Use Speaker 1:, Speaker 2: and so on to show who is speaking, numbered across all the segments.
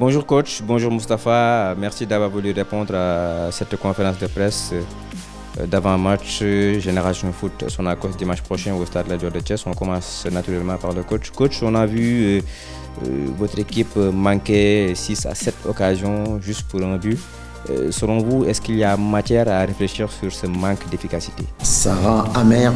Speaker 1: Bonjour coach, bonjour Mustapha, merci d'avoir voulu répondre à cette conférence de presse d'avant-match Génération Foot Sonacos dimanche prochain au stade Lat Dior de Thiès. On commence naturellement par le coach. Coach, on a vu votre équipe manquer 6 à 7 occasions juste pour un but. Selon vous, est-ce qu'il y a matière à réfléchir sur ce manque d'efficacité?
Speaker 2: Ça rend amer,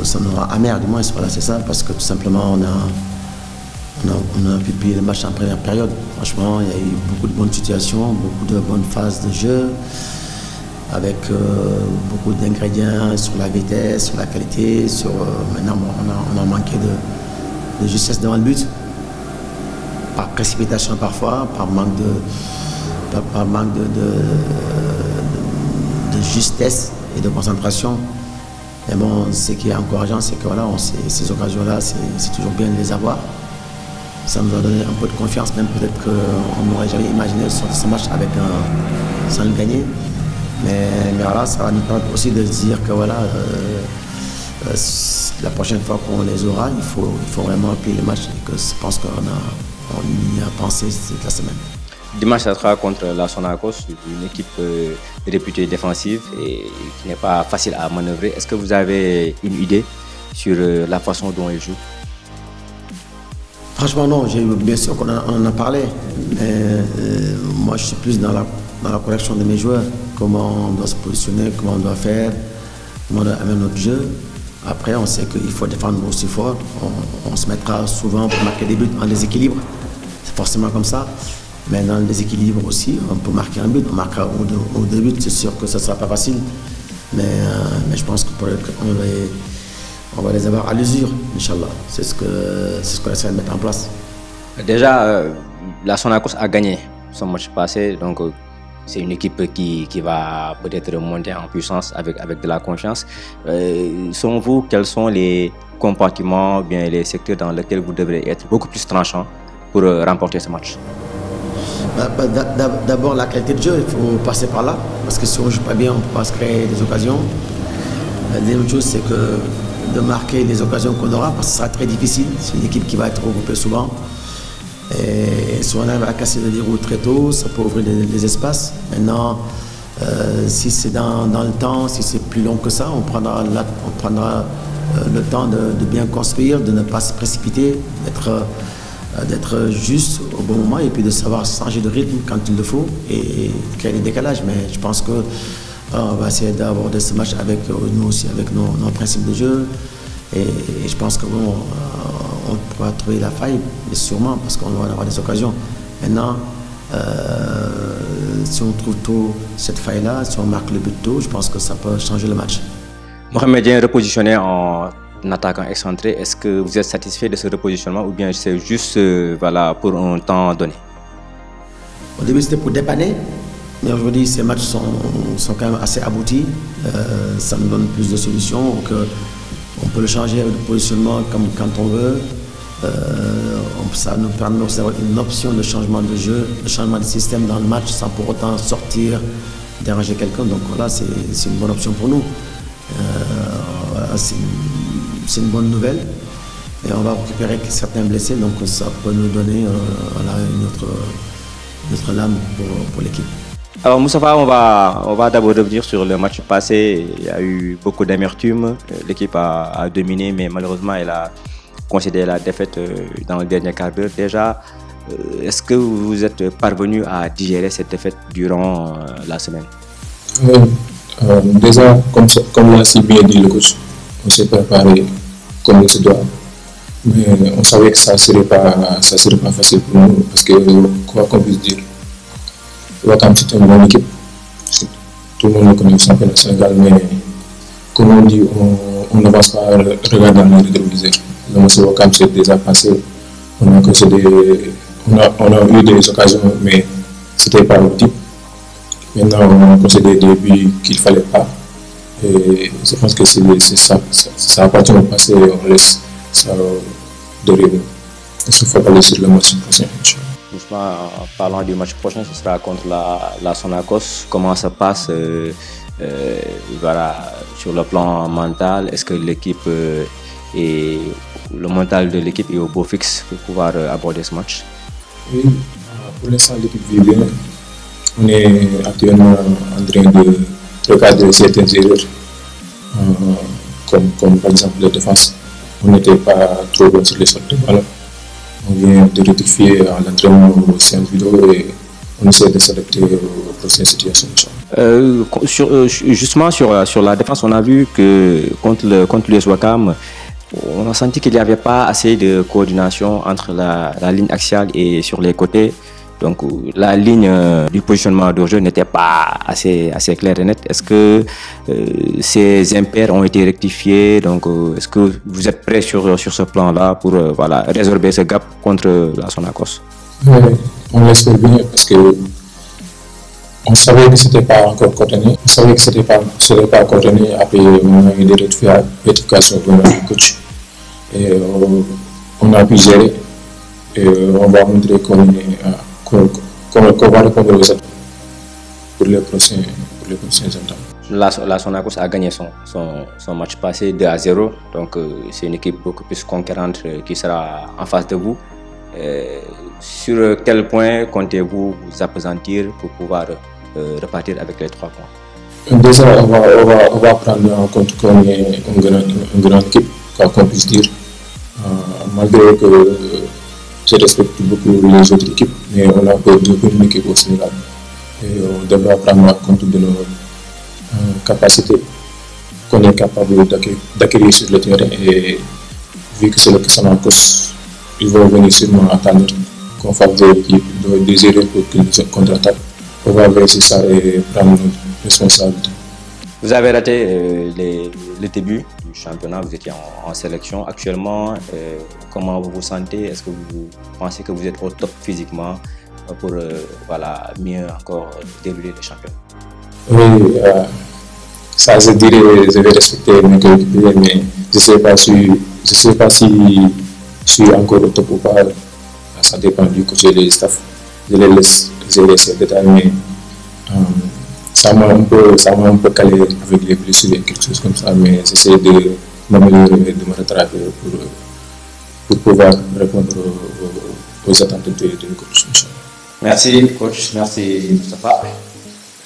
Speaker 2: ça nous rend amer du moins, voilà, c'est ça, parce que tout simplement on a pu plier le match en première période. Franchement, il y a eu beaucoup de bonnes situations, beaucoup de bonnes phases de jeu, avec beaucoup d'ingrédients sur la vitesse, sur la qualité. Maintenant, on a manqué de justesse devant le but, par précipitation parfois, par manque de justesse et de concentration. Mais bon, ce qui est encourageant, c'est que voilà, ces occasions-là, c'est toujours bien de les avoir. Ça nous a donné un peu de confiance, même peut-être qu'on n'aurait jamais imaginé sortir ce match sans le gagner. Mais voilà, ça va nous permettre aussi de se dire que voilà, la prochaine fois qu'on les aura, il faut vraiment appuyer les matchs et que je pense qu'on y a pensé toute la semaine.
Speaker 1: Dimanche, ça sera contre la Sonacos, une équipe réputée défensive et qui n'est pas facile à manœuvrer. Est-ce que vous avez une idée sur la façon dont ils jouent?
Speaker 2: Franchement, non. Bien sûr qu'on en a parlé. Mais moi, je suis plus dans la correction de mes joueurs. Comment on doit se positionner, comment on doit faire, comment on doit amener notre jeu. Après, on sait qu'il faut défendre aussi fort. On se mettra souvent pour marquer des buts en déséquilibre. C'est forcément comme ça. Mais dans le déséquilibre aussi, on peut marquer un but, on marquera ou deux buts, c'est sûr que ça ne sera pas facile. Mais je pense qu'on va les avoir à l'usure, Inch'Allah. C'est ce qu'on essaie de mettre en place.
Speaker 1: Déjà, la Sonacos a gagné son match passé, donc c'est une équipe qui va peut-être monter en puissance avec de la confiance. Selon vous, quels sont les compartiments, bien les secteurs dans lesquels vous devrez être beaucoup plus tranchant pour remporter ce match?
Speaker 2: D'abord, la qualité de jeu, il faut passer par là. Parce que si on ne joue pas bien, on ne peut pas se créer des occasions. La deuxième chose, c'est que de marquer les occasions qu'on aura, parce que ce sera très difficile. C'est une équipe qui va être regroupée souvent. Et si on arrive à casser le verrou très tôt, ça peut ouvrir des espaces. Maintenant, si c'est dans le temps, si c'est plus long que ça, on prendra le temps de bien construire, de ne pas se précipiter, d'être juste au bon moment et puis de savoir changer de rythme quand il le faut et créer des décalages. Mais je pense que on va essayer d'aborder ce match avec nous aussi, avec nos principes de jeu. Et je pense que bon, on pourra trouver la faille, mais sûrement, parce qu'on va avoir des occasions. Maintenant, si on trouve tôt cette faille-là, si on marque le but tôt, je pense que ça peut changer le match.
Speaker 1: Mohamedien repositionné en attaquant excentré, est-ce que vous êtes satisfait de ce repositionnement ou bien c'est juste voilà, pour un temps donné?
Speaker 2: Au début, c'était pour dépanner. Mais aujourd'hui, ces matchs sont quand même assez aboutis. Ça nous donne plus de solutions. On peut le changer de positionnement comme quand on veut. Ça nous permet aussi d'avoir une option de changement de jeu, de changement de système dans le match sans pour autant sortir, déranger quelqu'un. Donc voilà, c'est une bonne option pour nous. Voilà, c'est une bonne nouvelle. Et on va récupérer certains blessés. Donc ça peut nous donner voilà, une autre lame pour l'équipe.
Speaker 1: Alors Moustapha, on va d'abord revenir sur le match passé. Il y a eu beaucoup d'amertume. L'équipe a dominé, mais malheureusement, elle a concédé la défaite dans le dernier quart d'heure. Déjà, est-ce que vous êtes parvenu à digérer cette défaite durant la semaine?
Speaker 3: Déjà, comme l'a si bien dit le coach, on s'est préparé comme il se doit. Mais on savait que ça ne serait pas facile pour nous parce que, quoi qu'on puisse dire, Ouakam c'est une bonne équipe. Tout le monde le connaît au championnat du Sénégal, mais comme on dit, on n'avance pas à regarder dans le rétroviseur. Le match Ouakam s'est déjà passé. On a eu des occasions, mais ce n'était pas optique. Maintenant, on a concédé des buts qu'il ne fallait pas. Et je pense que c'est ça. Ça appartient au passé et on laisse ça derrière nous. Il faut aller sur le match prochain.
Speaker 1: Justement, en parlant du match prochain, ce sera contre la Sonacos. Comment ça passe voilà, sur le plan mental? Est-ce que l'équipe le mental de l'équipe est au beau fixe pour pouvoir aborder ce match?
Speaker 3: Oui, pour l'instant, l'équipe vit bien. On est actuellement en train de recadrer certaines erreurs, comme par exemple la défense. On n'était pas trop bon sur les sorties de ballon. On vient de rectifier à l'entraînement aux séances vidéo et on essaie de s'adapter aux prochaines situations.
Speaker 1: Justement sur la défense, on a vu que contre l'US Ouakam, on a senti qu'il n'y avait pas assez de coordination entre la ligne axiale et sur les côtés. Donc la ligne du positionnement de jeu n'était pas assez claire et nette. Est-ce que ces impairs ont été rectifiés? Donc est-ce que vous êtes prêts sur ce plan-là pour voilà, résorber ce gap contre la Sonacos?
Speaker 3: Oui, on l'espère bien parce que on savait que c'était pas encore coordonné. On savait que c'était pas coordonné. Après, on a eu des rectifications du coach. Et on a pu gérer. Et on va montrer qu'on va répondre aux attentes pour les prochains instants.
Speaker 1: La Sonacos a gagné son match passé 2-0. Donc c'est une équipe beaucoup plus conquérante qui sera en face de vous. Sur quel point comptez-vous vous appesantir pour pouvoir repartir avec les 3 points?
Speaker 3: Déjà, on va prendre en compte qu'on est une grande équipe, quoi qu'on puisse dire. Malgré que je respecte beaucoup les autres équipes, mais on a peur d'une équipe au Sénégal. Et on devra prendre en compte de nos capacités qu'on est capable d'acquérir sur le terrain. Et vu que c'est le Sonacos, ils vont venir sûrement attendre qu'on fasse des erreurs pour qu'ils contre-attaquent. On va vérifier ça et prendre nos responsabilités.
Speaker 1: Vous avez raté le début du championnat, vous étiez en sélection. Actuellement, comment vous vous sentez? Est-ce que vous pensez que vous êtes au top physiquement pour voilà, mieux encore dérouler le championnat?
Speaker 3: Oui, ça je dirais, je vais respecter mes coéquipiers, mais je ne sais pas si je suis encore au top ou pas. Ça dépend du coach et du staff. Je les laisse gérer ces détails, mais ça m'a un peu calé avec les blessures et quelque chose comme ça, mais j'essaie de m'améliorer et de me rattraper pour pouvoir répondre aux attentes de coach.
Speaker 1: Merci coach, merci Moustapha.